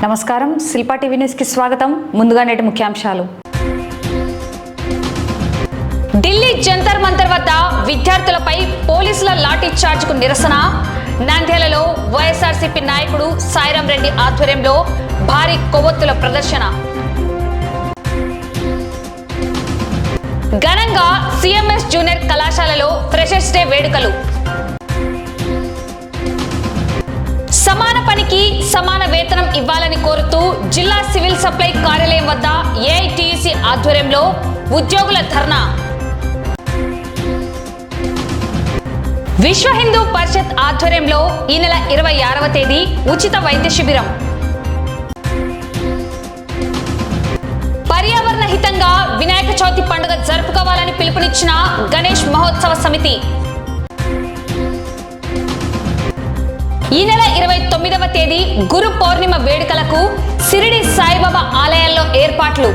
నమస్కారం, Shilpa TV news కి స్వాగతం. ముందుగా నేటి ముఖ్యాంశాలు. ఢిల్లీ జంతర్ మంతర్ వద్ద విద్యార్థులపై పోలీసుల లాఠీ చార్జ్ కు నిరసన. నంద్యాలలో వైఎస్ఆర్సీపీ నాయకుడు సాయిరాం రెడ్డి ఆధ్వర్యంలో భారీ కొవ్వొత్తుల ప్రదర్శన. ఘనంగా సిఎంఎస్ జూనియర్ కళాశాలలో ఫ్రెషర్స్ డే వేడుకలు. సమాన పనికి సమాన వేతనం ఇవ్వాలని కోరుతూ జిల్లా సివిల్ సప్లై కార్యాలయం వద్ద ఏఐటీయూసీ ఆధ్వర్యంలో ఉద్యోగుల ధర్నా. విశ్వ హిందూ పరిషత్ ఆధ్వర్యంలో ఈ నెల 26వ తేదీ ఉచిత వైద్య శిబిరం. పర్యావరణ హితంగా వినాయక చవితి పండుగ జరుపుకోవాలని పిలుపునిచ్చిన గణేష్ మహోత్సవ సమితి. ఈ నెల 29వ తేదీ గురు పౌర్ణిమ వేడుకలకు షిరిడి సాయిబాబా ఆలయాల్లో ఏర్పాట్లు.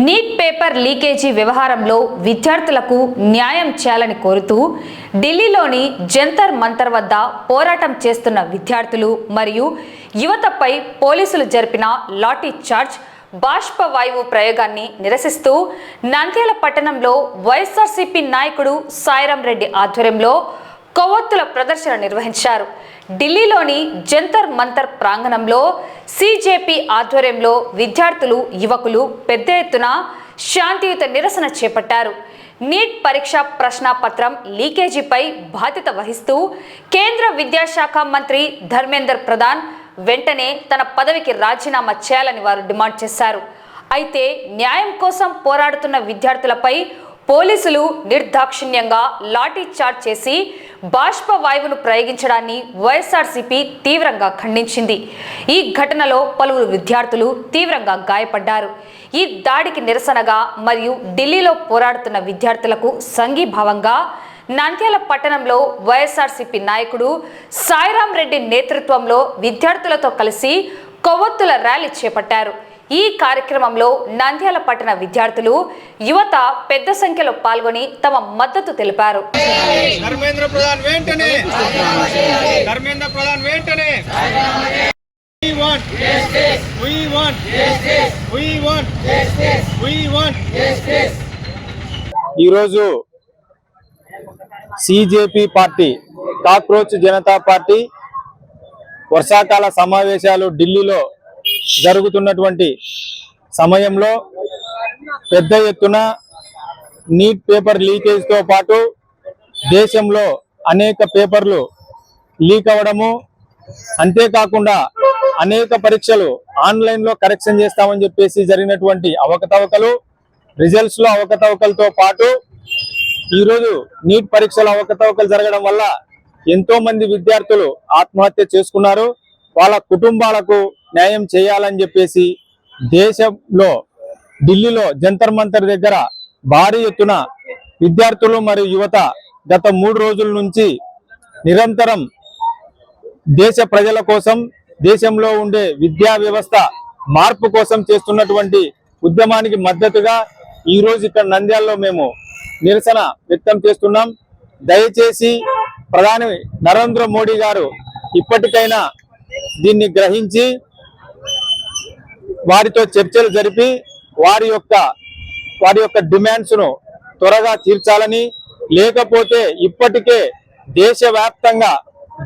నీట్ పేపర్ లీకేజీ వ్యవహారంలో విద్యార్థులకు న్యాయం చేయాలని కోరుతూ ఢిల్లీలోని జంతర్ మంతర్ వద్ద పోరాటం చేస్తున్న విద్యార్థులు మరియు యువతపై పోలీసులు జరిపిన లాఠీ చార్జ్ బాష్పవాయువు ప్రయోగాన్ని నిరసిస్తూ నంద్యాల పట్టణంలో వైఎస్ఆర్సీపీ నాయకుడు సాయిరాం రెడ్డి ఆధ్వర్యంలో కొవ్వొత్తుల ప్రదర్శన నిర్వహించారు. ఢిల్లీలోని జంతర్ మంతర్ ప్రాంగణంలో సిజేపీ ఆధ్వర్యంలో విద్యార్థులు, యువకులు పెద్ద ఎత్తున శాంతియుత నిరసన చేపట్టారు. నీట్ పరీక్ష ప్రశ్నాపత్రం లీకేజీపై బాధ్యత వహిస్తూ కేంద్ర విద్యాశాఖ మంత్రి ధర్మేంద్ర ప్రధాన్ వెంటనే తన పదవికి రాజీనామా చేయాలని వారు డిమాండ్ చేశారు. అయితే న్యాయం కోసం పోరాడుతున్న విద్యార్థులపై పోలీసులు నిర్దాక్షిణ్యంగా లాఠీ చార్జ్ చేసి బాష్పవాయువును ప్రయోగించడాన్ని వైఎస్ఆర్సీపీ తీవ్రంగా ఖండించింది. ఈ ఘటనలో పలువురు విద్యార్థులు తీవ్రంగా గాయపడ్డారు. ఈ దాడికి నిరసనగా మరియు ఢిల్లీలో పోరాడుతున్న విద్యార్థులకు సంఘీభావంగా నంద్యాల పట్టణంలో వైఎస్ఆర్సీపీ నాయకుడు సాయిరాం రెడ్డి నేతృత్వంలో విద్యార్థులతో కలిసి కొవ్వొత్తుల ర్యాలీ చేపట్టారు. ఈ కార్యక్రమంలో నంద్యాల పట్టణ విద్యార్థులు, యువత పెద్ద సంఖ్యలో పాల్గొని తమ మద్దతు తెలిపారు. ఈరోజు సిజేపీ పార్టీ, కాక్రోచ్ జనతా పార్టీ వర్షాకాల సమావేశాలు ఢిల్లీలో జరుగుతున్నటువంటి సమయంలో పెద్ద ఎత్తున నీట్ పేపర్ లీకేజ్తో పాటు దేశంలో అనేక పేపర్లు లీక్ అవ్వడము, అంతేకాకుండా అనేక పరీక్షలు ఆన్లైన్లో కరెక్షన్ చేస్తామని చెప్పేసి జరిగినటువంటి అవకతవకలు, రిజల్ట్స్లో అవకతవకలతో పాటు ఈరోజు నీట్ పరీక్షల అవకతవకలు జరగడం వల్ల ఎంతో మంది విద్యార్థులు ఆత్మహత్య చేసుకున్నారు. వాళ్ళ కుటుంబాలకు న్యాయం చేయాలని చెప్పేసి దేశంలో ఢిల్లీలో జంతర్ మంతర్ దగ్గర భారీ ఎత్తున విద్యార్థులు మరియు యువత గత 3 రోజుల నుంచి నిరంతరం దేశ ప్రజల కోసం, దేశంలో ఉండే విద్యా వ్యవస్థ మార్పు కోసం చేస్తున్నటువంటి ఉద్యమానికి మద్దతుగా ఈరోజు ఇక్కడ నంద్యాలలో మేము నిరసన వ్యక్తం చేస్తున్నాం. దయచేసి ప్రధాని నరేంద్ర మోడీ గారు ఇప్పటికైనా దీన్ని గ్రహించి వారితో చర్చలు జరిపి వారి యొక్క డిమాండ్స్ ను త్వరగా తీర్చాలని, లేకపోతే ఇప్పటికే దేశవ్యాప్తంగా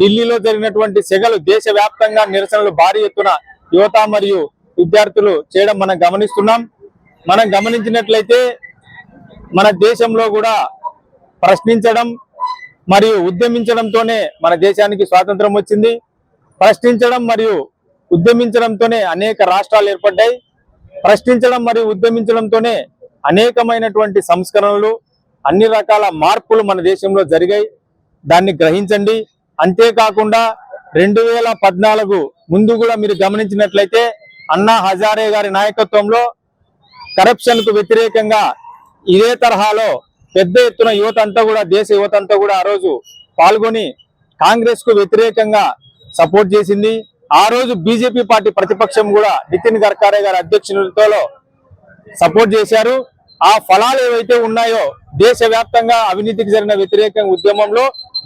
ఢిల్లీలో జరిగినటువంటి సెగలు దేశవ్యాప్తంగా నిరసనలు భారీ ఎత్తున యువత మరియు విద్యార్థులు చేయడం మనం గమనిస్తున్నాం. మనం గమనించినట్లయితే మన దేశంలో కూడా ప్రశ్నించడం మరియు ఉద్యమించడంతోనే మన దేశానికి స్వాతంత్రం వచ్చింది. ప్రశ్నించడం మరియు ఉద్యమించడంతోనే అనేక రాష్ట్రాలు ఏర్పడ్డాయి. ప్రశ్నించడం మరియు ఉద్యమించడంతోనే అనేకమైనటువంటి సంస్కరణలు, అన్ని రకాల మార్పులు మన దేశంలో జరిగాయి. దాన్ని గ్రహించండి. అంతేకాకుండా 2014 ముందు కూడా మీరు గమనించినట్లయితే అన్నా హజారే గారి నాయకత్వంలో కరప్షన్ కు వ్యతిరేకంగా ఇదే తరహాలో పెద్ద ఎత్తున యువత అంతా కూడా, దేశ యువత అంతా కూడా ఆ రోజు పాల్గొని కాంగ్రెస్ కు వ్యతిరేకంగా సపోర్ట్ చేసింది. ఆ రోజు బీజేపీ పార్టీ ప్రతిపక్షం కూడా నితిన్ గడ్కరీ గారి అధ్యక్షతలో సపోర్ట్ చేశారు. ఆ ఫలాలు ఏవైతే ఉన్నాయో దేశవ్యాప్తంగా అవినీతికి జరిగిన వ్యతిరేక ఉద్యమంలో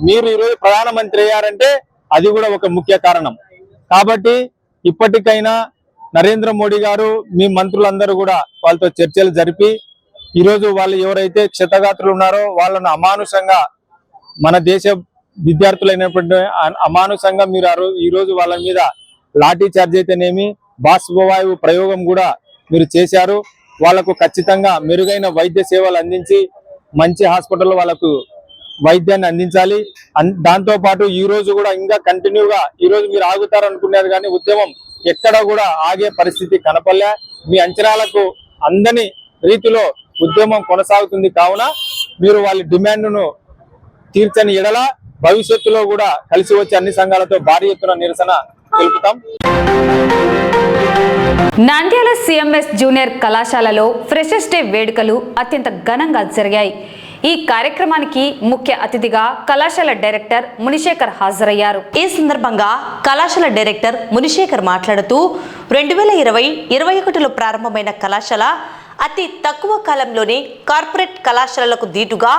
మీరు ఈరోజు ప్రధానమంత్రి అయ్యారంటే అది కూడా ఒక ముఖ్య కారణం. కాబట్టి ఇప్పటికైనా నరేంద్ర మోడీ గారు మీ మంత్రులందరూ కూడా వాళ్ళతో చర్చలు జరిపి ఈరోజు వాళ్ళు ఎవరైతే క్షతగాత్రులు ఉన్నారో వాళ్ళను అమానుషంగా మన దేశ విద్యార్థులైనటువంటి అమానుషంగా మీరు ఈరోజు వాళ్ళ మీద లాఠీ చార్జ్ అయితేనేమి బాష్పవాయువు ప్రయోగం కూడా మీరు చేశారు. వాళ్ళకు ఖచ్చితంగా మెరుగైన వైద్య సేవలు అందించి మంచి హాస్పిటల్లో వాళ్ళకు వైద్యాన్ని అందించాలి. దాంతో పాటు ఈ రోజు కూడా ఇంకా కంటిన్యూగా ఈ రోజు మీరు ఆగుతారు అనుకున్నారు కానీ ఉద్యమం ఎక్కడ కూడా ఆగే పరిస్థితి కనపడలే. మీ అంచనాలకు అందని రీతిలో ఉద్యమం కొనసాగుతుంది. కావున మీరు వాళ్ళ డిమాండ్ను తీర్చని ఎడల భవిష్యత్తులో కూడా కలిసి వచ్చే అన్ని సంఘాలతో భారీ ఎత్తున నిరసన తెలుపుతాం. నంద్యాల సిఎంఎస్ జూనియర్ కళాశాలలో ఫ్రెషర్స్ డే వేడుకలు అత్యంత ఘనంగా జరిగాయి. ఈ కార్యక్రమానికి ముఖ్య అతిథిగా కళాశాల డైరెక్టర్ మునిశేఖర్ హాజరయ్యారు. ఈ సందర్భంగా కళాశాల డైరెక్టర్ మునిశేఖర్ మాట్లాడుతూ 2020-21లో ప్రారంభమైన కళాశాల అతి తక్కువ కాలంలోనే కార్పొరేట్ కళాశాలలకు దీటుగా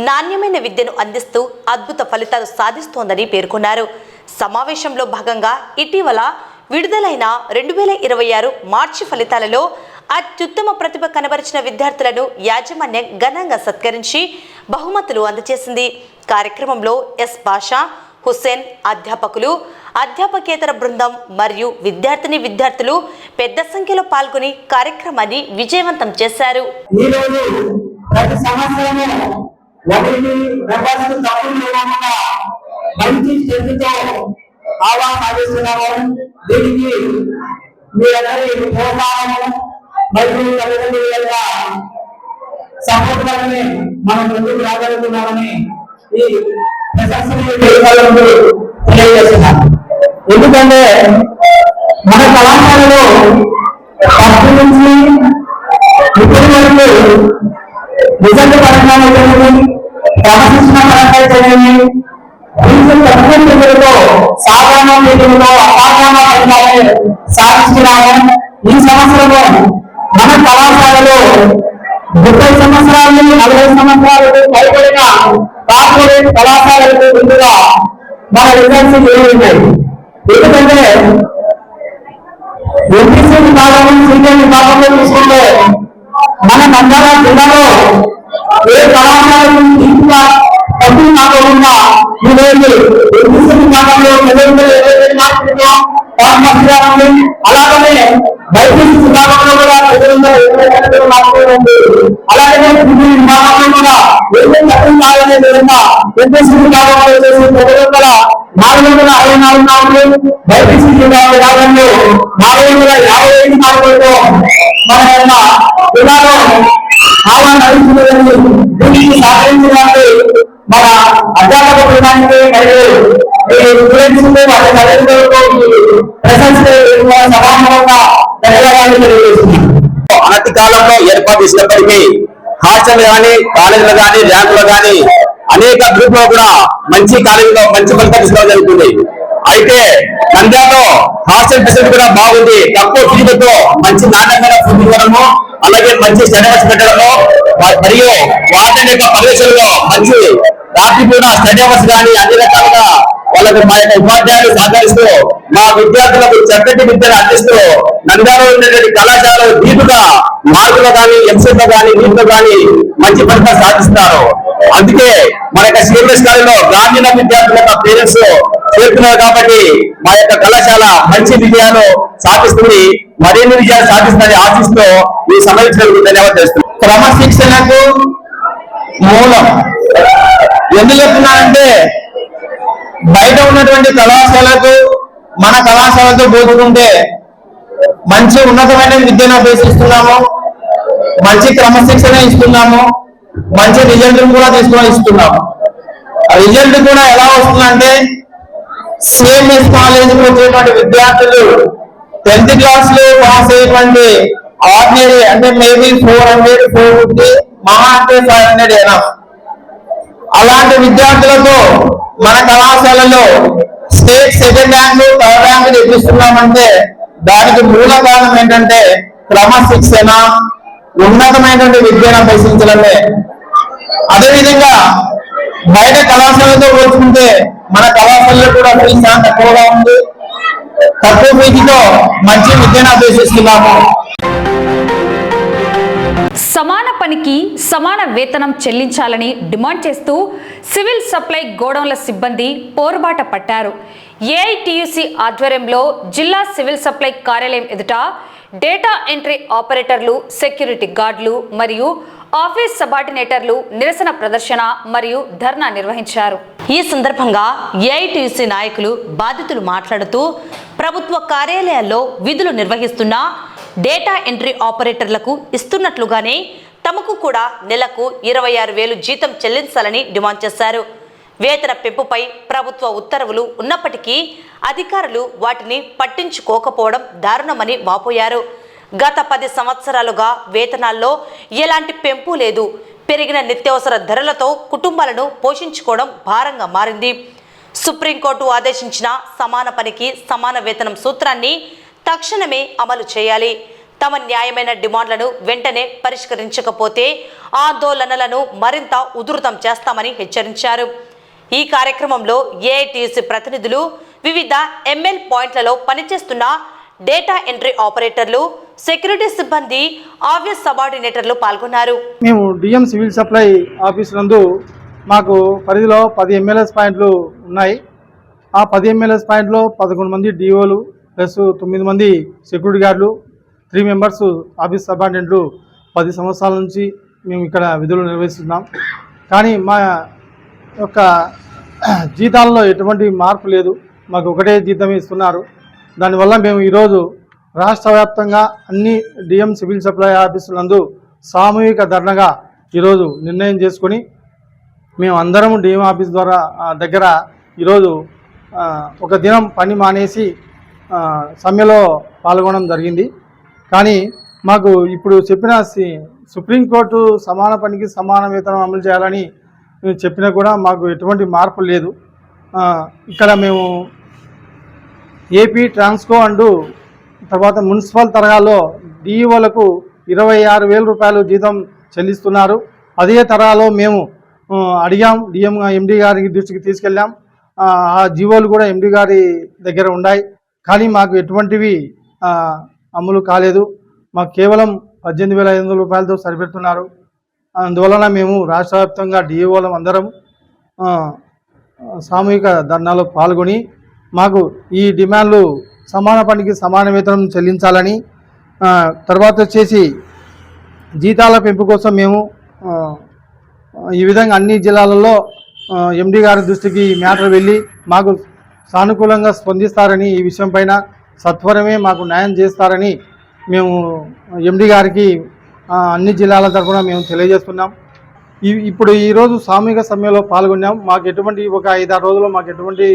నాణ్యమైన విద్యను అందిస్తూ అద్భుత ఫలితాలు సాధిస్తోందని పేర్కొన్నారు. సమావేశంలో భాగంగా ఇటీవల విడుదలైన 2026 మార్చి ఫలితాలలో అత్యుత్తమ ప్రతిభ కనబరిచిన విద్యార్థులను యాజమాన్యం ఘనంగా సత్కరించి బహుమతులు అందజేసింది. కార్యక్రమంలో ఎస్ బాషా, హుస్సేన్, అధ్యాపకులు, అధ్యాపకేతర బృందం మరియు విద్యార్థులు పెద్ద సంఖ్యలో పాల్గొని కార్యక్రమాన్ని విజయవంతం చేశారు. దీనికి మీరందరి ప్రోత్సాహము మరియు తల్లిదండ్రుల యొక్క సపోర్ట్ వల్లనే మనం ముందుకు రాగలుగుతున్నామని ఈ తెలియజేస్తున్నాం. ఎందుకంటే మన కళాశాలలో ఫస్ట్ నుంచి ఇప్పటి వరకు రిజల్ట్ పరంగా క్రమశిక్షణ పరంగా జరిగింది. సాధారణ మీటింగ్లో అపారమైన ఫలితాలను సాధిస్తున్నాము. ఈ సంవత్సరంలో మన కళాశాలలో 30 సంవత్సరాలు 40 సంవత్సరాలకు పైబడిన కార్పొరేట్ కళాశాలకు ముందుగా మన రిజల్ట్స్ ఉన్నాయి. ఎందుకంటే ఎంపీసీ విభాగం, సీనియర్ విభాగంలో తీసుకుంటే మన నంద్యాల జిల్లాలో ఏ కళాశాలకు ఇంకా తక్కువ కాకుండా ఈరోజు ఎంపీసీ విభాగంలో 720 మార్కులతో అలాగనే బైపీసీ విభాగంలో కూడా 720 మార్కులు ఉంది. అలాగే విభాగంలో కూడా తక్కువ కావాలనే విధంగా ఎంపీసీ విభాగంలో వచ్చేసి 464 మార్కులు, బైపీసీ విభాగంలో 455 మార్కులతో మన యొక్క విభాగం దీనికి సహకరించడానికి మన అధ్యాపక బృందానికి మరియు స్టూడెంట్స్ వాళ్ళ తల్లిదండ్రులకు సమానంగా ధన్యవాదాలు తెలియజేస్తున్నాం. అనతి కాలంలో ఏర్పాటు చేసినప్పటికీ హాస్టల్ కానీ కాలేజీలు కానీ ర్యాంకులు కానీ అనేక గ్రూప్ లో కూడా మంచి కాలేజీలో మంచి ఫలితాలు తీసుకోవడం జరుగుతుంది. అయితే నంద్యాలలో హాస్టల్ ఫెసిలిటీ కూడా బాగుంది. తక్కువ ఫీజులతో మంచి నాణ్యమైన ఫుడ్ ఇవ్వడము, అలాగే మంచి స్టడీ అవర్స్ పెట్టడము మరియు వాటి యొక్క ప్రవేశంలో మంచి రాత్రి కూడా స్టడీ అవర్స్ కానీ అన్ని రకాలుగా వాళ్ళకి మా యొక్క ఉపాధ్యాయులు సహకరిస్తూ మా విద్యార్థులకు చక్కటి విద్యను అందిస్తూ నంద్యాలలో ఉండేటువంటి కళాశాలలో దీటుగా మార్కులు కానీ ఎంసెట్లో కానీ నీటిలో కానీ మంచి ఫలితాలు సాధిస్తారు. అందుకే మన యొక్క సిఎంఎస్ కాలేజీలో గ్రామీణ విద్యార్థుల యొక్క పేరెంట్స్ చేరుతున్నారు కాబట్టి మా యొక్క కళాశాల మంచి విజయాలు సాధిస్తుంది, మరిన్ని విజయాలు సాధిస్తుందని ఆశిస్తూ ఈ సమావేశాలకు ధన్యవాదాలు చేస్తున్నాం. క్రమశిక్షణకు మూలం ఎందుకు చెప్తున్నానంటే బయట ఉన్నటువంటి కళాశాలకు మన కళాశాలతో పోల్చుకుంటే మంచి ఉన్నతమైన విద్యను అభ్యసిస్తున్నాము, మంచి క్రమశిక్షణ ఇస్తున్నాము, మంచి రిజల్ట్ కూడా ఇస్తున్నాము. రిజల్ట్ కూడా ఎలా వస్తుందంటే సిఎంఎస్ కాలేజీకి వచ్చేటువంటి విద్యార్థులు 10th క్లాస్ లో పాస్ అయ్యేటువంటి ఆర్డినరీ అంటే మేబీ 400, 450 మహా అంటే 500 అయినా అలాంటి విద్యార్థులతో మన కళాశాలలో state 2nd rank 3rd rank తెప్పిస్తున్నామంటే దానికి మూల కారణం ఏంటంటే క్రమశిక్షణ, ఉన్నతమైనటువంటి విద్యను అభ్యసించడమే. అదేవిధంగా బయట కళాశాలతో పోల్చుకుంటే మన కళాశాలలో కూడా ఫీజు చాలా తక్కువగా ఉంది. తక్కువ ఫీజుతో మంచి విద్యను అభ్యసిస్తున్నాము. సమాన పనికి సమాన వేతనం చెల్లించాలని డిమాండ్ చేస్తూ సివిల్ సప్లై గోడౌన్ల సిబ్బంది పోరుబాట పట్టారు. ఏఐటియుసి ఆధ్వర్యంలో జిల్లా సివిల్ సప్లై కార్యాలయం ఎదుట డేటా ఎంట్రీ ఆపరేటర్లు, సెక్యూరిటీ గార్డులు మరియు ఆఫీస్ సబార్డినేటర్లు నిరసన ప్రదర్శన మరియు ధర్నా నిర్వహించారు. ఈ సందర్భంగా ఏఐటియుసి నాయకులు, బాధితులు మాట్లాడుతూ ప్రభుత్వ కార్యాలయాల్లో విధులు నిర్వహిస్తున్న డేటా ఎంట్రీ ఆపరేటర్లకు ఇస్తున్నట్లుగానే తమకు కూడా నెలకు 26,000 జీతం చెల్లించాలని డిమాండ్ చేశారు. వేతన పెంపుపై ప్రభుత్వ ఉత్తర్వులు ఉన్నప్పటికీ అధికారులు వాటిని పట్టించుకోకపోవడం దారుణమని వాపోయారు. గత 10 సంవత్సరాలుగా వేతనాల్లో ఎలాంటి పెంపు లేదు. పెరిగిన నిత్యావసర ధరలతో కుటుంబాలను పోషించుకోవడం భారంగా మారింది. సుప్రీంకోర్టు ఆదేశించిన సమాన పనికి సమాన వేతనం సూత్రాన్ని తక్షణమే అమలు చేయాలి. తమ న్యాయమైన డిమాండ్లను వెంటనే పరిష్కరించకపోతే ఆందోళనలను మరింత ఉధృతం చేస్తామని హెచ్చరించారు. ఈ కార్యక్రమంలో ఏఐటియుసి ప్రతినిధులు, వివిధ ఎంఎల్ పాయింట్లలో పనిచేస్తున్న డేటా ఎంట్రీ ఆపరేటర్లు, సెక్యూరిటీ సిబ్బంది, ఆఫీస్ సబార్డినేటర్లు పాల్గొన్నారు. మేము డిఎం సివిల్ సప్లై ఆఫీస్ నందు మాకు పరిధిలో 10 ఎంఎల్ఎస్ పాయింట్లు ఉన్నాయి. ఆ 10 ఎంఎల్ఎస్ పాయింట్లో 11 మంది డిఓలు ప్లస్ 9 మంది సెక్యూరిటీ గార్డులు, 3 మెంబర్స్ ఆఫీస్ సబార్డినేట్లు 10 సంవత్సరాల నుంచి మేము ఇక్కడ విధులు నిర్వహిస్తున్నాం. కానీ మా యొక్క జీతాల్లో ఎటువంటి మార్పు లేదు. మాకు ఒకటే జీతం ఇస్తున్నారు. దానివల్ల మేము ఈరోజు రాష్ట్ర వ్యాప్తంగా అన్ని డిఎం సివిల్ సప్లై ఆఫీసుల నందు సామూహిక ధర్నాగా ఈరోజు నిర్ణయం చేసుకొని మేము అందరం డిఎం ఆఫీస్ ద్వారా దగ్గర ఈరోజు ఒక దినం పని మానేసి సమ్మెలో పాల్గొనడం జరిగింది. కానీ మాకు ఇప్పుడు చెప్పిన సుప్రీంకోర్టు సమాన పనికి సమాన వేతనం అమలు చేయాలని చెప్పినా కూడా మాకు ఎటువంటి మార్పు లేదు. ఇక్కడ మేము ఏపీ ట్రాన్స్కో అండ్ తర్వాత మున్సిపల్ తరహాలో డిఈఓలకు 26,000 రూపాయలు జీతం చెల్లిస్తున్నారు. అదే తరహాలో మేము అడిగాం, ఎండి గారి దృష్టికి తీసుకెళ్ళాం. ఆ జీవోలు కూడా ఎండి గారి దగ్గర ఉన్నాయి. కానీ మాకు ఎటువంటివి అమలు కాలేదు. మాకు కేవలం 18,500 రూపాయలతో సరిపెడుతున్నారు. అందువలన మేము రాష్ట్ర వ్యాప్తంగా డిఈఓలం అందరం సామూహిక ధర్నాలో పాల్గొని మాకు ఈ డిమాండ్లు సమాన పనికి సమాన వేతనం చెల్లించాలని, తర్వాత వచ్చేసి జీతాల పెంపు కోసం మేము ఈ విధంగా అన్ని జిల్లాలలో ఎండి గారి దృష్టికి మ్యాటర్ వెళ్ళి మాకు సానుకూలంగా స్పందిస్తారని, ఈ విషయం పైన సత్వరమే మాకు న్యాయం చేస్తారని మేము ఎండి గారికి అన్ని జిల్లాల తరఫున మేము తెలియజేస్తున్నాం. ఇప్పుడు ఈరోజు సామూహిక సమ్మెలో పాల్గొన్నాం. మాకు ఎటువంటి ఒక 5-6 రోజుల్లో మాకు ఎటువంటి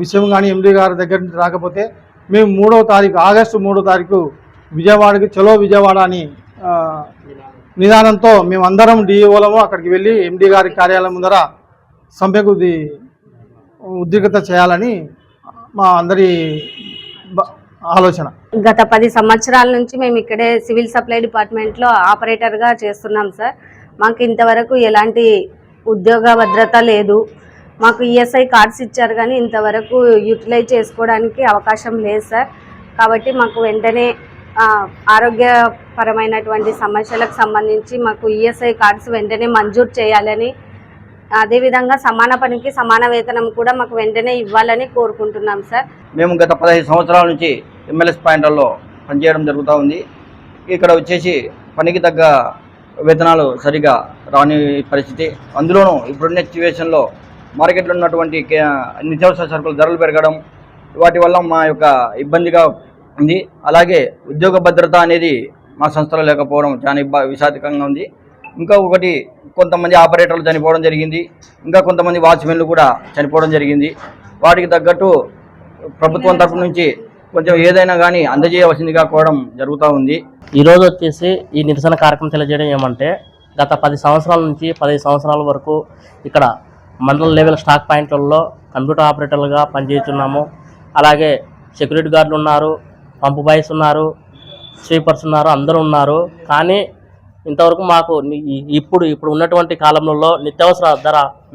విషయం కానీ ఎండి గారి దగ్గర నుంచి రాకపోతే మేము 3వ తారీఖు ఆగస్టు 3వ తారీఖు విజయవాడకి చలో విజయవాడ అని నిదానంతో మేము అందరం డిఈఓలము అక్కడికి వెళ్ళి ఎండి గారి కార్యాలయం ముందర సమ్మెకు ఉద్రిక్తత చేయాలని మా అందరి ఆలోచన. గత 10 సంవత్సరాల నుంచి మేము ఇక్కడే సివిల్ సప్లై డిపార్ట్మెంట్లో ఆపరేటర్గా చేస్తున్నాం సార్. మాకు ఇంతవరకు ఎలాంటి ఉద్యోగ భద్రత లేదు. మాకు ఈఎస్ఐ కార్డ్స్ ఇచ్చారు కానీ ఇంతవరకు యూటిలైజ్ చేసుకోవడానికి అవకాశం లేదు సార్. కాబట్టి మాకు వెంటనే ఆరోగ్యపరమైనటువంటి సమస్యలకు సంబంధించి మాకు ఈఎస్ఐ కార్డ్స్ వెంటనే మంజూరు చేయాలని, అదేవిధంగా సమాన పనికి సమాన వేతనం కూడా మాకు వెంటనే ఇవ్వాలని కోరుకుంటున్నాం సార్. మేము గత 15 సంవత్సరాల నుంచి ఎంఎల్ఎస్ పాయింట్లలో పనిచేయడం జరుగుతూ ఉంది. ఇక్కడ వచ్చేసి పనికి తగ్గ వేతనాలు సరిగా రాని పరిస్థితి. అందులోనూ ఇప్పుడున్న సిచ్యువేషన్లో మార్కెట్లో ఉన్నటువంటి నిత్యావసర సరుకుల ధరలు పెరగడం, వాటి వల్ల మా యొక్క ఇబ్బందిగా ఉంది. అలాగే ఉద్యోగ భద్రత అనేది మా సంస్థలో లేకపోవడం చాలా విషాదకరంగా ఉంది. ఇంకా ఒకటి, కొంతమంది ఆపరేటర్లు చనిపోవడం జరిగింది. ఇంకా కొంతమంది వాచ్మెన్లు కూడా చనిపోవడం జరిగింది. వాటికి తగ్గట్టు ప్రభుత్వం తరఫు నుంచి కొంచెం ఏదైనా కానీ అందజేయవలసిందిగా కోవడం జరుగుతూ ఉంది. ఈరోజు వచ్చేసి ఈ నిరసన కార్యక్రమం తెలియజేయడం ఏమంటే, గత 10 సంవత్సరాల నుంచి 15 సంవత్సరాల వరకు ఇక్కడ మండల లెవెల్ స్టాక్ పాయింట్లలో కంప్యూటర్ ఆపరేటర్లుగా పనిచేస్తున్నాము. అలాగే సెక్యూరిటీ గార్డులు ఉన్నారు, పంపు బాయ్స్ ఉన్నారు, స్వీపర్స్ ఉన్నారు, అందరూ ఉన్నారు. కానీ ఇంతవరకు మాకు ఇప్పుడు ఉన్నటువంటి కాలంలో నిత్యావసర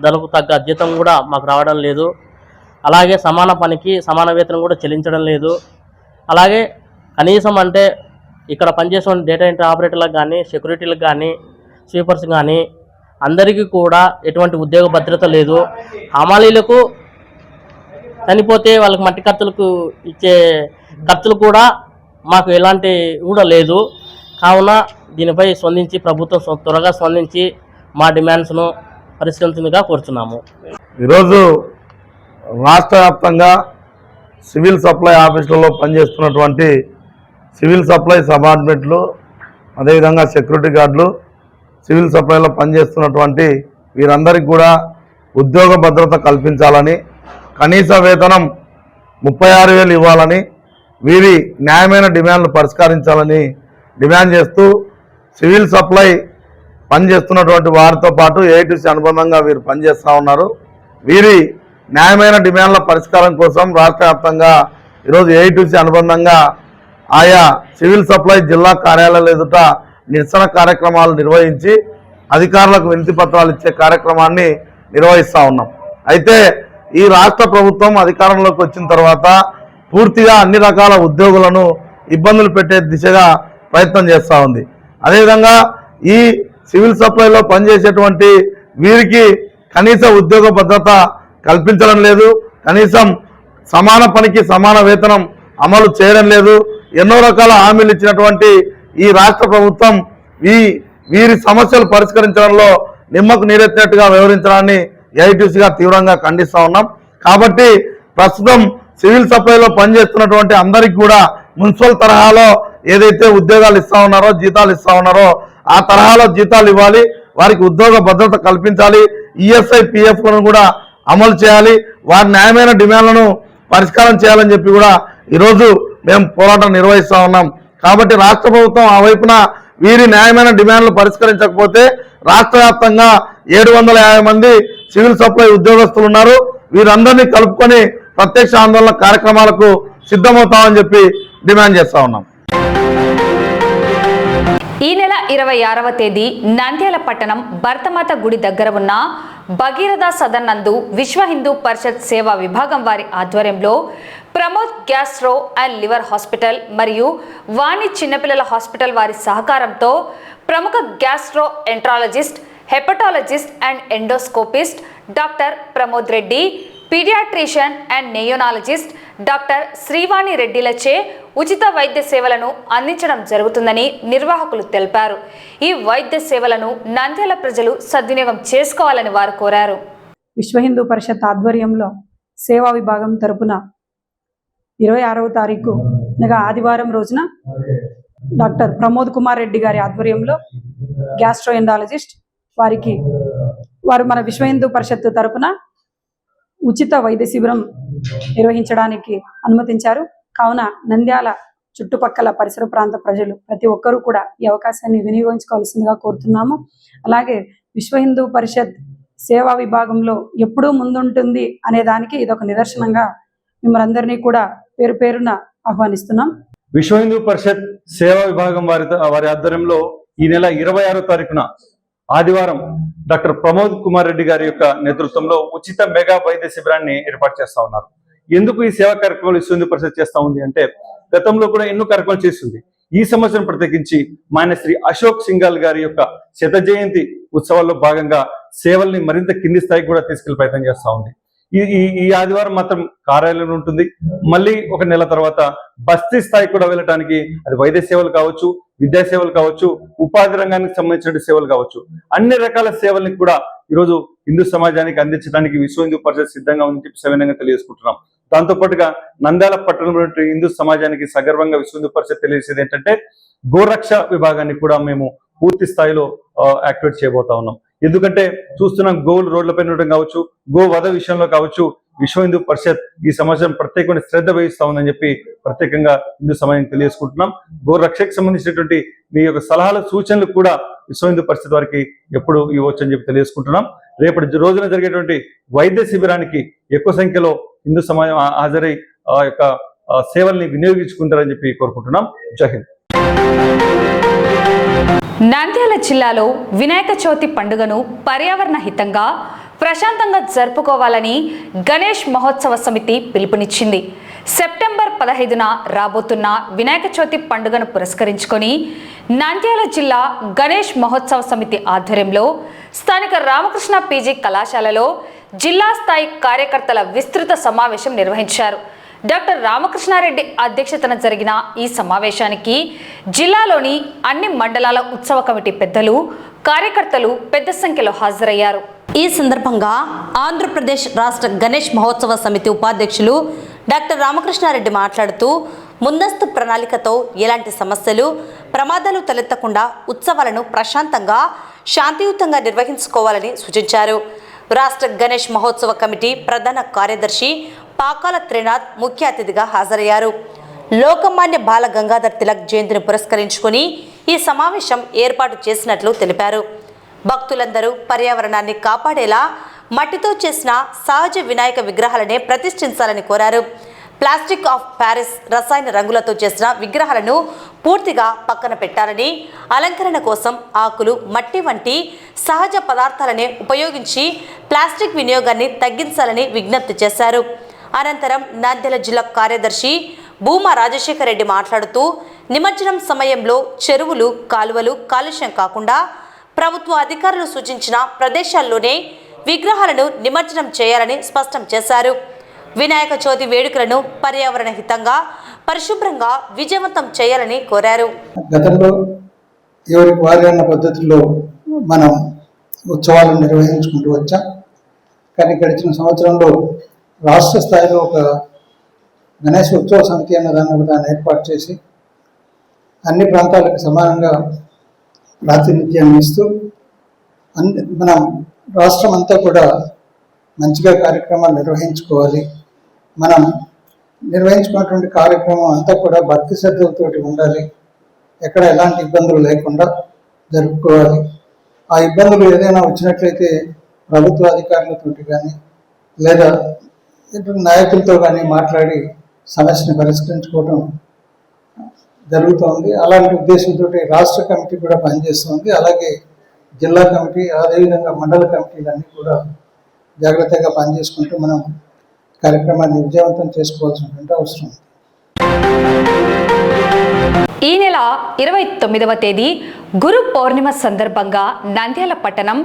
ధరకు తగ్గ జీతం కూడా మాకు రావడం లేదు. అలాగే సమాన పనికి సమాన వేతనం కూడా చెల్లించడం లేదు. అలాగే కనీసం అంటే ఇక్కడ పనిచేసే డేటా ఎంట్రీ ఆపరేటర్లకు కానీ, సెక్యూరిటీలకు కానీ, స్వీపర్స్ కానీ అందరికీ కూడా ఎటువంటి ఉద్యోగ భద్రత లేదు. హమాలీలకు చనిపోతే వాళ్ళకి మట్టి ఖర్చులకు ఇచ్చే ఖర్చులు కూడా మాకు ఎలాంటి కూడా లేదు. కావున దీనిపై స్పందించి ప్రభుత్వం త్వరగా స్పందించి మా డిమాండ్స్ను పరిష్కరించిందిగా కోరుతున్నాము. ఈరోజు రాష్ట్ర వ్యాప్తంగా సివిల్ సప్లై ఆఫీసులలో పనిచేస్తున్నటువంటి సివిల్ సప్లై సబార్డినేట్లు, అదేవిధంగా సెక్యూరిటీ గార్డులు, సివిల్ సప్లైలో పనిచేస్తున్నటువంటి వీరందరికీ కూడా ఉద్యోగ భద్రత కల్పించాలని, కనీస వేతనం 36,000 ఇవ్వాలని, వీరి న్యాయమైన డిమాండ్లు పరిష్కరించాలని డిమాండ్ చేస్తూ సివిల్ సప్లై పనిచేస్తున్నటువంటి వారితో పాటు ఏఐటీసీ అనుబంధంగా వీరు పనిచేస్తూ ఉన్నారు. వీరి న్యాయమైన డిమాండ్ల పరిష్కారం కోసం రాష్ట్ర వ్యాప్తంగా ఈరోజు ఏఐటీసీ అనుబంధంగా ఆయా సివిల్ సప్లై జిల్లా కార్యాలయాల ఎదుట నిరసన కార్యక్రమాలు నిర్వహించి అధికారులకు వినతి పత్రాలు ఇచ్చే కార్యక్రమాన్ని నిర్వహిస్తూ ఉన్నాం. అయితే ఈ రాష్ట్ర ప్రభుత్వం అధికారంలోకి వచ్చిన తర్వాత పూర్తిగా అన్ని రకాల ఉద్యోగులను ఇబ్బందులు పెట్టే దిశగా ప్రయత్నం చేస్తూ ఉంది. అదేవిధంగా ఈ సివిల్ సప్లైలో పనిచేసేటువంటి వీరికి కనీస ఉద్యోగ భద్రత కల్పించడం లేదు. కనీసం సమాన పనికి సమాన వేతనం అమలు చేయడం లేదు. ఎన్నో రకాల హామీలు ఇచ్చినటువంటి ఈ రాష్ట్ర ప్రభుత్వం వీరి సమస్యలు పరిష్కరించడంలో నిమ్మకు నీరెత్తినట్టుగా వ్యవహరించడాన్ని ఏఐటీసీగా తీవ్రంగా ఖండిస్తూ ఉన్నాం. కాబట్టి ప్రస్తుతం సివిల్ సప్లైలో పనిచేస్తున్నటువంటి అందరికీ కూడా మున్సిపల్ తరహాలో ఏదైతే ఉద్యోగాలు ఇస్తా ఉన్నారో, జీతాలు ఇస్తా ఉన్నారో ఆ తరహాలో జీతాలు ఇవ్వాలి. వారికి ఉద్యోగ భద్రత కల్పించాలి. ఈఎస్ఐ పిఎఫ్లను కూడా అమలు చేయాలి. వారి న్యాయమైన డిమాండ్లను పరిష్కారం చేయాలని చెప్పి కూడా ఈరోజు మేము పోరాటం నిర్వహిస్తూ ఉన్నాం. కాబట్టి రాష్ట్ర ప్రభుత్వం ఆ వైపున వీరి న్యాయమైన డిమాండ్లు పరిష్కరించకపోతే రాష్ట్ర వ్యాప్తంగా 750 మంది సివిల్ సప్లై ఉద్యోగస్తులు ఉన్నారు. వీరందరినీ కలుపుకొని ప్రత్యక్ష ఆందోళన కార్యక్రమాలకు సిద్ధమవుతామని చెప్పి డిమాండ్ చేస్తా ఉన్నాం. ఈ నెల 26వ తేదీ నంద్యాల పట్టణం భరతమాత గుడి దగ్గర ఉన్న భగీరథ సదన్ నందు విశ్వ హిందూ పరిషత్ సేవా విభాగం వారి ఆధ్వర్యంలో Pramod gastro and liver hospital మరియు వాణి చిన్నపిల్లల హాస్పిటల్ వారి సహకారంతో ప్రముఖ gastroenterologist, hepatologist and endoscopist doctor Pramod Reddy, paediatrician and neonatologist doctor Srivani రెడ్డిలచే ఉచిత వైద్య సేవలను అందించడం జరుగుతుందని నిర్వాహకులు తెలిపారు. ఈ వైద్య సేవలను నంద్యాల ప్రజలు సద్వినియోగం చేసుకోవాలని వారు కోరారు. విశ్వ హిందూ పరిషత్ ఆధ్వర్యంలో సేవా విభాగం తరపున 26వ తారీఖు అనగా ఆదివారం రోజున డాక్టర్ ప్రమోద్ కుమార్ రెడ్డి గారి ఆధ్వర్యంలో గ్యాస్ట్రోఎండాలజిస్ట్ వారు మన విశ్వ హిందూ పరిషత్ తరపున ఉచిత వైద్య శిబిరం నిర్వహించడానికి అనుమతించారు. కావున నంద్యాల చుట్టుపక్కల పరిసర ప్రాంత ప్రజలు ప్రతి ఒక్కరూ కూడా ఈ అవకాశాన్ని వినియోగించుకోవాల్సిందిగా కోరుతున్నాము. అలాగే విశ్వ హిందూ పరిషత్ సేవా విభాగంలో ఎప్పుడూ ముందుంటుంది అనే దానికి ఇదొక నిదర్శనంగా మిమ్మల్ని అందరినీ కూడా పేరు పేరున ఆహ్వానిస్తున్నాం. విశ్వ హిందూ పరిషత్ సేవా విభాగం వారి ఆధ్వర్యంలో ఈ నెల 26వ తారీఖున ఆదివారం డాక్టర్ ప్రమోద్ కుమార్ రెడ్డి గారి యొక్క నేతృత్వంలో ఉచిత మెగా వైద్య శిబిరాన్ని ఏర్పాటు చేస్తా ఉన్నారు. ఎందుకు ఈ సేవా కార్యక్రమాలు విశ్వ హిందూ పరిషత్ చేస్తా ఉంది అంటే గతంలో కూడా ఎన్నో కార్యక్రమాలు చేస్తుంది. ఈ సంవత్సరం ప్రత్యేకించి శ్రీ అశోక్ సింఘాల్ గారి యొక్క 100వ జయంతి ఉత్సవాల్లో భాగంగా సేవల్ని మరింత కింది స్థాయికి కూడా తీసుకెళ్లే ప్రయత్నం చేస్తా ఉంది. ఈ ఆదివారం మాత్రం కార్యాలయం ఉంటుంది. మళ్ళీ ఒక నెల తర్వాత బస్తీ స్థాయికి కూడా వెళ్ళడానికి అది వైద్య సేవలు కావచ్చు, విద్యా సేవలు కావచ్చు, ఉపాధి రంగానికి సంబంధించిన సేవలు కావచ్చు, అన్ని రకాల సేవల్ని కూడా ఈరోజు హిందూ సమాజానికి అందించడానికి విశ్వ హిందూ పరిషత్ సిద్ధంగా ఉందని చెప్పి సవినయంగా తెలియజేసుకుంటున్నాం. దాంతో పాటుగా నంద్యాల పట్టణంలో హిందూ సమాజానికి సగర్వంగా విశ్వ హిందూ పరిషత్ తెలియజేసేది ఏంటంటే గోరక్ష విభాగాన్ని కూడా మేము పూర్తి స్థాయిలో యాక్టివేట్ చేయబోతా ఉన్నాం. ఎందుకంటే చూస్తున్నాం గోవులు రోడ్లపైన ఉండడం కావచ్చు, గో వధ విషయంలో కావచ్చు, విశ్వ హిందూ పరిషత్ ఈ సంవత్సరం ప్రత్యేకమైన శ్రద్ధ వహిస్తా ఉందని చెప్పి ప్రత్యేకంగా హిందూ సమాజానికి తెలియజేసుకుంటున్నాం. గో రక్షకు సంబంధించినటువంటి మీ యొక్క సలహాలు, సూచనలు కూడా విశ్వ హిందూ పరిషత్ వారికి ఎప్పుడు ఇవ్వచ్చు అని చెప్పి తెలియజేసుకుంటున్నాం. రేపటి రోజున జరిగేటువంటి వైద్య శిబిరానికి ఎక్కువ సంఖ్యలో హిందూ సమాజం హాజరై ఆ యొక్క సేవల్ని వినియోగించుకుంటారని చెప్పి కోరుకుంటున్నాం. జై హింద్. నంద్యాల జిల్లాలో వినాయక చవితి పండుగను పర్యావరణ హితంగా ప్రశాంతంగా జరుపుకోవాలని గణేష్ మహోత్సవ సమితి పిలుపునిచ్చింది. సెప్టెంబర్ 15న రాబోతున్న వినాయక చవితి పండుగను పురస్కరించుకొని నంద్యాల జిల్లా గణేష్ మహోత్సవ సమితి ఆధ్వర్యంలో స్థానిక రామకృష్ణ పీజీ కళాశాలలో జిల్లా స్థాయి కార్యకర్తల విస్తృత సమావేశం నిర్వహించారు. డాక్టర్ రామకృష్ణారెడ్డి అధ్యక్షతన జరిగిన ఈ సమావేశానికి జిల్లాలోని అన్ని మండలాల ఉత్సవ కమిటీ పెద్దలు, కార్యకర్తలు పెద్ద సంఖ్యలో హాజరయ్యారు. ఈ సందర్భంగా ఆంధ్రప్రదేశ్ రాష్ట్ర గణేష్ మహోత్సవ సమితి ఉపాధ్యక్షులు డాక్టర్ రామకృష్ణారెడ్డి మాట్లాడుతూ ముందస్తు ప్రణాళికతో ఎలాంటి సమస్యలు, ప్రమాదాలు తలెత్తకుండా ఉత్సవాలను ప్రశాంతంగా, శాంతియుతంగా నిర్వహించుకోవాలని సూచించారు. రాష్ట్ర గణేష్ మహోత్సవ కమిటీ ప్రధాన కార్యదర్శి పాకాల త్రినాథ్ ముఖ్య అతిథిగా హాజరయ్యారు. లోకమాన్య బాల గంగాధర్ తిలక్ జయంతిని పురస్కరించుకుని ఈ సమావేశం ఏర్పాటు చేసినట్లు తెలిపారు. భక్తులందరూ పర్యావరణాన్ని కాపాడేలా మట్టితో చేసిన సహజ వినాయక విగ్రహాలనే ప్రతిష్ఠించాలని కోరారు. ప్లాస్టిక్ ఆఫ్ ప్యారిస్ రసాయన రంగులతో చేసిన విగ్రహాలను పూర్తిగా పక్కన పెట్టాలని, అలంకరణ కోసం ఆకులు, మట్టి వంటి సహజ పదార్థాలనే ఉపయోగించి ప్లాస్టిక్ వినియోగాన్ని తగ్గించాలని విజ్ఞప్తి చేశారు. అనంతరం నంద్యాల జిల్లా కార్యదర్శి భూమా రాజశేఖర్ రెడ్డి మాట్లాడుతూ నిమజ్జనం సమయంలో చెరువులు, కాలువలు కాలుష్యం కాకుండా ప్రభుత్వ అధికారులు సూచించిన ప్రదేశాల్లోనే విగ్రహాలను నిమజ్జనం చేయాలని స్పష్టం చేశారు. వినాయక చవితి వేడుకలను పర్యావరణ హితంగా, పరిశుభ్రంగా విజయవంతం చేయాలని కోరారు. గతంలో ఎవరికి వారి అన్న పద్ధతుల్లో మనం ఉత్సవాలను నిర్వహించుకుంటూ వచ్చాం. కానీ గడిచిన సంవత్సరంలో రాష్ట్ర స్థాయిలో ఒక గణేష్ ఉత్సవ సమితి అన్న దాన్ని ఏర్పాటు చేసి అన్ని ప్రాంతాలకు సమానంగా ప్రాతినిధ్యాన్ని ఇస్తూ మనం రాష్ట్రం అంతా కూడా మంచిగా కార్యక్రమాలు నిర్వహించుకోవాలి. మనం నిర్వహించుకున్నటువంటి కార్యక్రమం అంతా కూడా భక్తి శ్రద్ధలతోటి ఉండాలి. ఎక్కడ ఎలాంటి ఇబ్బందులు లేకుండా జరుపుకోవాలి. ఆ ఇబ్బందులు ఏదైనా వచ్చినట్లయితే ప్రభుత్వ అధికారులతోటి కానీ లేదా నాయకులతో కానీ మాట్లాడి సమస్యను పరిష్కరించుకోవడం జరుగుతోంది. అలాంటి ఉద్దేశంతో రాష్ట్ర కమిటీ కూడా పనిచేస్తుంది. అలాగే జిల్లా కమిటీ, అదేవిధంగా మండల కమిటీలన్నీ కూడా జాగ్రత్తగా పనిచేసుకుంటూ మనం కార్యక్రమాన్ని విజయవంతం చేసుకోవాల్సినటువంటి అవసరం ఉంది. ఈ నెల 29వ తేదీ గురు పౌర్ణిమ సందర్భంగా నంద్యాల పట్టణం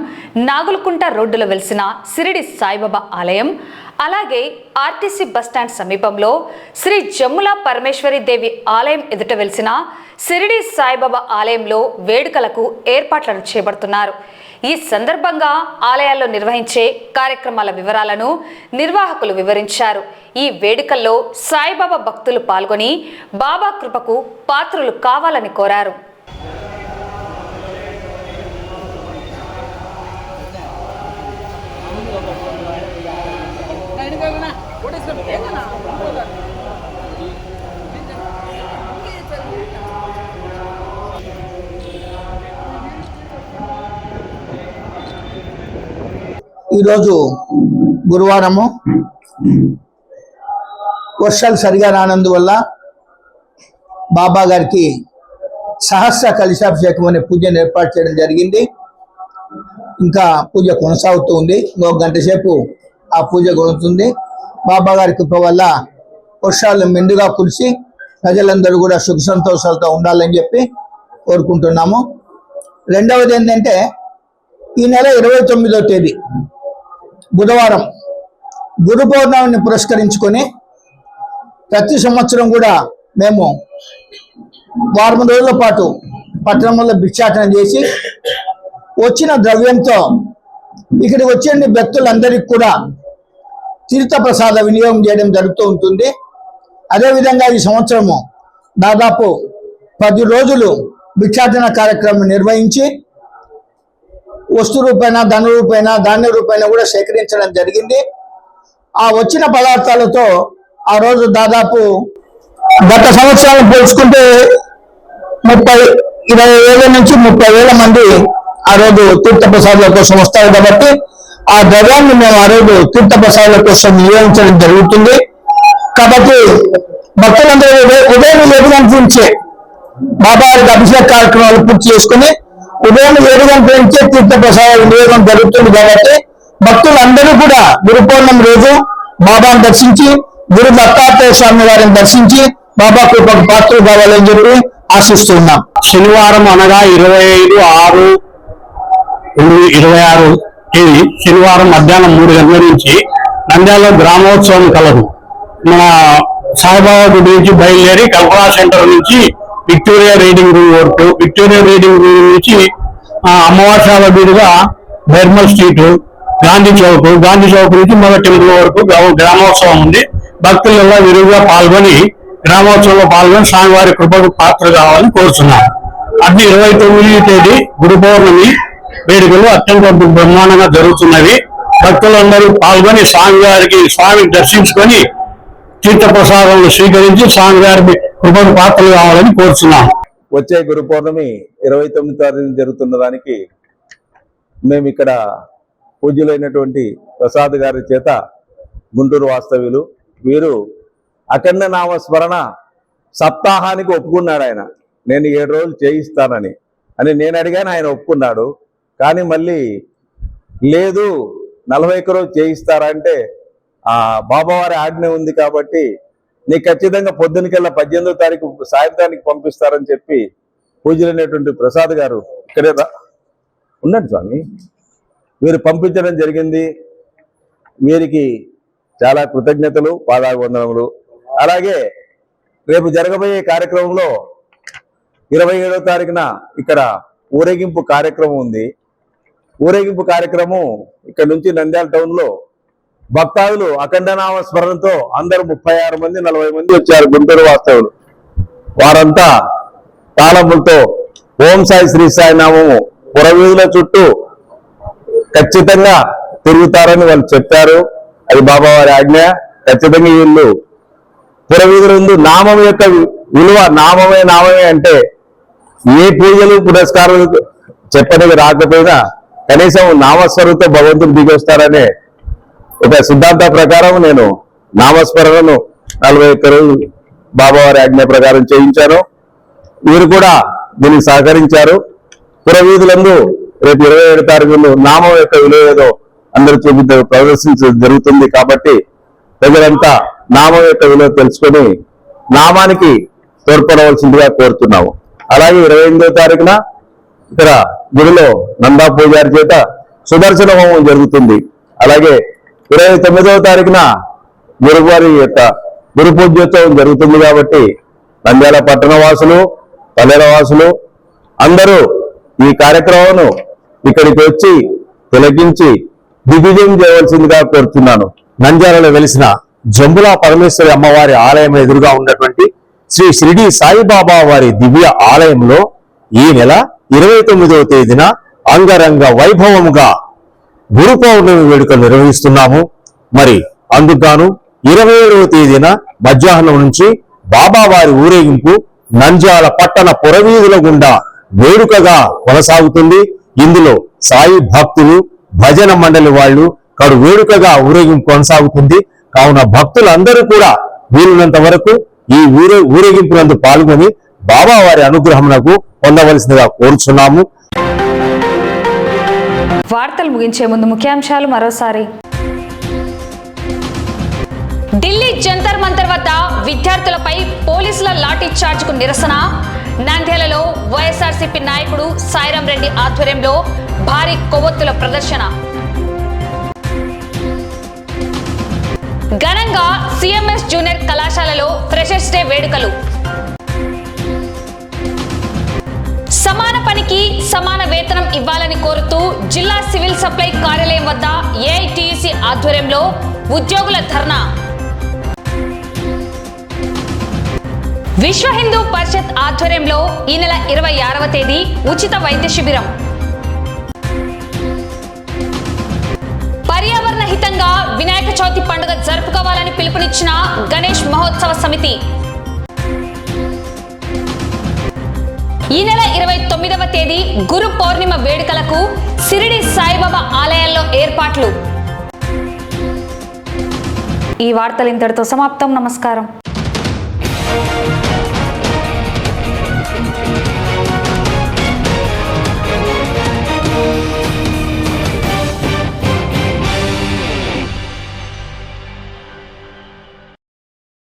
నాగులకుంట రోడ్డులో వెలిసిన సిరిడి సాయిబాబా ఆలయం, అలాగే ఆర్టీసీ బస్టాండ్ సమీపంలో శ్రీ జమ్ముల పరమేశ్వరి దేవి ఆలయం ఎదుట వెలిసిన సిరిడి సాయిబాబా ఆలయంలో వేడుకలకు ఏర్పాట్లను చేపడుతున్నారు. ఈ సందర్భంగా ఆలయాల్లో నిర్వహించే కార్యక్రమాల వివరాలను నిర్వాహకులు వివరించారు. ఈ వేడుకల్లో సాయిబాబా భక్తులు పాల్గొని బాబా కృపకు పాత్రులు కావాలని కోరారు. ఈరోజు గురువారము, వర్షాలు సరిగా రానందువల్ల బాబా గారికి సహస్ర కలశాభిషేకం అనే పూజను ఏర్పాటు చేయడం జరిగింది. ఇంకా పూజ కొనసాగుతూ ఉంది. ఇంకొక గంట సేపు ఆ పూజ కొనుతుంది. బాబా గారి కృప వల్ల వర్షాలు మెండుగా కురిసి ప్రజలందరూ కూడా సుఖ సంతోషాలతో ఉండాలని చెప్పి కోరుకుంటున్నాము. రెండవది ఏంటంటే, ఈ నెల 29వ తేదీ బుధవారం గురు పౌర్ణమిని పురస్కరించుకొని ప్రతి సంవత్సరం కూడా మేము వారం రోజుల పాటు పట్టణంలో భిక్షాటన చేసి వచ్చిన ద్రవ్యంతో ఇక్కడికి వచ్చే భక్తులందరికీ కూడా తీర్థప్రసాద వినియోగం చేయడం జరుగుతూ ఉంటుంది. అదేవిధంగా ఈ సంవత్సరము దాదాపు 10 రోజులు భిక్షాటన కార్యక్రమం నిర్వహించి వస్తు రూపేణ, ధన రూపేణ, ధాన్య రూపేణ కూడా సేకరించడం జరిగింది. ఆ వచ్చిన పదార్థాలతో ఆ రోజు దాదాపు గత సంవత్సరాలను పోల్చుకుంటే 20,000 నుంచి 30,000 మంది ఆ రోజు తీర్థప్రసాదాల కోసం వస్తారు. కాబట్టి ఆ ద్రవ్యాన్ని మేము ఆ రోజు తీర్థప్రసాదాల కోసం వినియోగించడం జరుగుతుంది. కాబట్టి భక్తులందరూ ఉదయం 7 గంటల నుంచే బాబా గారికి అభిషేక కార్యక్రమాలు పూర్తి చేసుకుని ఉదయం 7 గంటల నుంచే తీర్థప్రసాద వినియోగం జరుగుతుంది కాబట్టి భక్తులందరూ కూడా గురు పౌర్ణమి రోజు బాబాను దర్శించి గురు దత్తాత్రేయ స్వామి వారిని దర్శించి బాబా కృపకు పాత్రలు కావాలని చెప్పి ఆశిస్తున్నాం. శనివారం అనగా 25/6/26 తేదీ శనివారం మధ్యాహ్నం 3 గంటల నుంచి నంద్యాలలో గ్రామోత్సవం కలదు. మన సాయిబాబా గుడి నుంచి బయలుదేరి కల్పనా సెంటర్ నుంచి విక్టోరియా రీడింగ్ రూమ్ వరకు, విక్టోరియా రీడింగ్ రూమ్ నుంచి అమావాస్య వీడిగా బెర్మల్ స్ట్రీట్, గాంధీ చౌక్ నుంచి మగ టెంపుల్ వరకు గ్రామోత్సవం ఉంది. భక్తులలో విరివిగా పాల్గొని గ్రామోత్సవంలో పాల్గొని స్వామివారి కృపకు పాత్ర కావాలని కోరుతున్నాను. అది 29వ తేదీ గురు పౌర్ణమి వేడుకలు అత్యంత బ్రహ్మాండంగా జరుగుతున్నవి. భక్తులందరూ పాల్గొని స్వామిని దర్శించుకొని తీర్థప్రసాదాలను స్వీకరించి స్వామివారి కృపకు పాత్రలు కావాలని కోరుతున్నాను. వచ్చే గురు పౌర్ణమి 29వ తారీఖు జరుగుతున్న దానికి మేము ఇక్కడ పూజ్యులైనటువంటి ప్రసాద్ గారి చేత, గుంటూరు వాస్తవ్యులు, వీరు అఖండ నామస్మరణ సప్తాహానికి ఒప్పుకున్నాడు. ఆయన నేను 7 రోజులు చేయిస్తానని నేను అడిగాను, ఆయన ఒప్పుకున్నాడు. కానీ మళ్ళీ లేదు 41 రోజు చేయిస్తారా అంటే బాబావారి ఆజ్ఞ ఉంది కాబట్టి నీకు ఖచ్చితంగా పొద్దునకెళ్ళ 18వ తారీఖు సాయంత్రానికి పంపిస్తారని చెప్పి పూజలైనటువంటి ప్రసాద్ గారు ఇక్కడే ఉండండి స్వామి, వీరు పంపించడం జరిగింది. వీరికి చాలా కృతజ్ఞతలు, పాదాభివందనములు. అలాగే రేపు జరగబోయే కార్యక్రమంలో 27వ తారీఖున ఇక్కడ ఊరేగింపు కార్యక్రమం ఉంది. ఊరేగింపు కార్యక్రమం ఇక్కడ నుంచి నంద్యాల టౌన్ లో భక్తాదులు అఖండనామ స్మరణతో అందరూ 36 మంది 40 మంది వచ్చారు. గుంటూరు వాస్తవులు వారంతా తాళములతో ఓం సాయి శ్రీ సాయి నామము పురవీధుల చుట్టూ ఖచ్చితంగా తిరుగుతారని వాళ్ళు చెప్పారు. అది బాబావారి ఆజ్ఞ. ఖచ్చితంగా వీళ్ళు పురవీధులందు నామం యొక్క విలువ, నామమే అంటే ఏ పూజలు పురస్కారాలు చెప్పడానికి రాకపోయినా కనీసం నామస్వరంతో భగవంతుడు దిగొస్తారనే ఒక సిద్ధాంత ప్రకారం నేను నామస్మరణను 41 రోజులు బాబావారి ఆజ్ఞ ప్రకారం చేయించాను. వీరు కూడా దీనికి సహకరించారు. పురవీధులందు రేపు 27 తారీఖులు నామం యొక్క విలువ ఏదో అందరూ ప్రదర్శించడం జరుగుతుంది. కాబట్టి ప్రజలంతా నామం యొక్క విలువ తెలుసుకొని నామానికి తోడ్పడవలసిందిగా కోరుతున్నాము. అలాగే 28వ తారీఖున ఇక్కడ గుడిలో నందా పూజారి చేత సుదర్శన హోమం జరుగుతుంది. అలాగే 29వ తారీఖున గురువారి యొక్క గురు పూజోత్సవం జరుగుతుంది. కాబట్టి నంద్యాల పట్టణ వాసులు, పల్లెల వాసులు అందరూ ఈ కార్యక్రమం ఇక్కడికి వచ్చి తిలకించి దిగ్విజయం చేయవలసిందిగా కోరుతున్నాను. నంద్యాలలో వెలిసిన జంబులా పరమేశ్వరి అమ్మవారి ఆలయం ఎదురుగా ఉన్నటువంటి శ్రీ షిరిడి సాయిబాబా వారి దివ్య ఆలయంలో ఈ నెల 29వ తేదీన అంగరంగ వైభవముగా గురు పౌర్ణమి వేడుకలు నిర్వహిస్తున్నాము. మరి అందుకుగాను 27వ తేదీన మధ్యాహ్నం నుంచి బాబావారి ఊరేగింపు నంద్యాల పట్టణ పురవీధుల గుండా వేడుకగా కొనసాగుతుంది. ఇందులో సాయి భక్తులు, భజన మండలి వాళ్ళు కడు వేడుకగా ఊరేగింపు కొనసాగుతుంది. కావున భక్తులందరూ కూడా వీలున్నంత వరకు ఈ ఊరేగింపునందు పాల్గొని బాబావారి అనుగ్రహమునకు పొందవలసిందిగా కోరుచున్నాము. వార్తలు ముగించే ముందు ముఖ్యాంశాలు మరోసారి. ఢిల్లీ జంతర్ మంతర్ వద్ద విద్యార్థులపై పోలీసుల లాఠీ చార్జ్ కు నిరసన. నంద్యాలలో వైఎస్ఆర్సీపీ నాయకుడు సాయిరాం రెడ్డి ఆధ్వర్యంలో భారీ కొవ్వొత్తుల ప్రదర్శన. ఘనంగా సిఎంఎస్ జూనియర్ కళాశాలలో ఫ్రెషర్స్ డే వేడుకలు. సమాన పనికి సమాన వేతనం ఇవ్వాలని కోరుతూ జిల్లా సివిల్ సప్లై కార్యాలయం వద్ద ఏఐటీయూసీ ఆధ్వర్యంలో ఉద్యోగుల ధర్నా. విశ్వ హిందూ పరిషత్ ఆధ్వర్యంలో ఈ నెల 26వ తేదీ ఉచిత వైద్య శిబిరం. పర్యావరణ హితంగా వినాయక చవితి పండుగ జరుపుకోవాలని పిలుపునిచ్చిన గణేష్ మహోత్సవ సమితి. ఈ నెల 29వ తేదీ గురు పౌర్ణిమ వేడుకలకు షిరిడి సాయిబాబా ఆలయాల్లో ఏర్పాట్లు. ఈ వార్తలు ఇంతటితో సమాప్తం. నమస్కారం.